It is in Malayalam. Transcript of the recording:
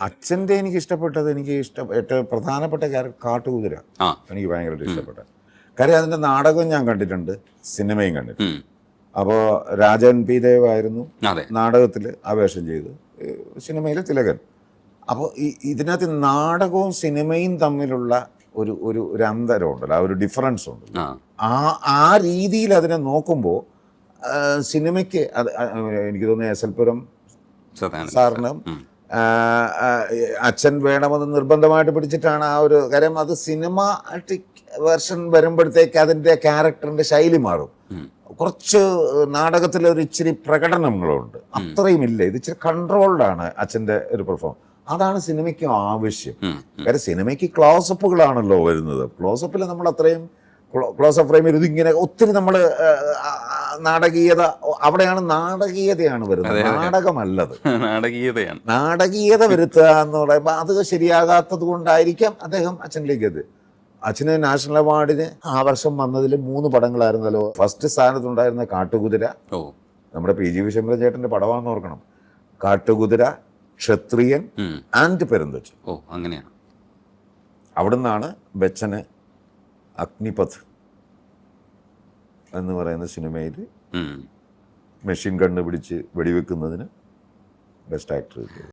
അച്ഛൻ്റെ എനിക്ക് ഇഷ്ടപ്പെട്ടത്, ഏറ്റവും പ്രധാനപ്പെട്ട ക്യാരക്ടർ കാട്ടുകുതിര. എനിക്ക് ഭയങ്കരമായിട്ട് ഇഷ്ടപ്പെട്ട കാര്യം അതിൻ്റെ നാടകം ഞാൻ കണ്ടിട്ടുണ്ട്, സിനിമയും കണ്ടിട്ടുണ്ട്. അപ്പോൾ രാജൻ പി ദേവ് ആയിരുന്നു നാടകത്തിൽ ആവേശം ചെയ്ത്, സിനിമയിൽ തിലകൻ. അപ്പോൾ ഇതിനകത്ത് നാടകവും സിനിമയും തമ്മിലുള്ള ഒരു അന്തരമുണ്ടല്ലോ, ആ ഒരു ഡിഫറൻസ് ഉണ്ട്. ആ രീതിയിൽ അതിനെ നോക്കുമ്പോൾ സിനിമയ്ക്ക് എനിക്ക് തോന്നുന്നു എസ് എൽ പുരം സാറിനും അച്ഛൻ വേണമെന്ന് നിർബന്ധമായിട്ട് പിടിച്ചിട്ടാണ് ആ ഒരു കാര്യം. അത് സിനിമാറ്റിക് വെർഷൻ വരുമ്പോഴത്തേക്ക് അതിൻ്റെ ക്യാരക്ടറിൻ്റെ ശൈലി മാറും. കുറച്ച് നാടകത്തിലൊരു ഇച്ചിരി പ്രകടനങ്ങളുണ്ട്, അത്രയും ഇല്ല. ഇത് ഇച്ചിരി കൺട്രോൾഡാണ് അച്ഛൻ്റെ ഒരു പെർഫോം. അതാണ് സിനിമയ്ക്ക് ആവശ്യം. കാര്യം സിനിമയ്ക്ക് ക്ലോസപ്പുകളാണല്ലോ വരുന്നത്. ക്ലോസപ്പിൽ നമ്മൾ അത്രയും ക്ലോസപ്പ് ഫ്രെയിമിൽ ഇതിങ്ങനെ ഒത്തിരി നമ്മൾ നാടകീയത, അവിടെയാണ് നാടകീയതയാണ് വരുന്നത്, നാടകമല്ലത്. നാടകീയത വരുത്തുക എന്ന് പറയുമ്പോൾ അത് ശരിയാകാത്തത് കൊണ്ടായിരിക്കാം അദ്ദേഹം അച്ഛനിലേക്ക് എത്തി. അച്ഛന് നാഷണൽ അവാർഡിന് ആ വർഷം വന്നതിൽ 3 പടങ്ങളായിരുന്നല്ലോ. ഫസ്റ്റ് സ്ഥാനത്തുണ്ടായിരുന്ന കാട്ടുകുതിര, നമ്മുടെ പി ജി വിശ്വംഭരൻ ചേട്ടൻ്റെ പടമാണെന്ന് ഓർക്കണം. കാട്ടുകുതിര, ക്ഷത്രിയൻ ആൻഡ് പെരുന്തച്ചൻ. അങ്ങനെയാണ്. അവിടുന്നാണ് ബച്ചന് അഗ്നിപഥ് എന്ന് പറയുന്ന സിനിമയിൽ മെഷീൻ കണ്ടുപിടിച്ച് വെടിവെക്കുന്നതിന് ബെസ്റ്റ് ആക്ടർ കിട്ടിയത്.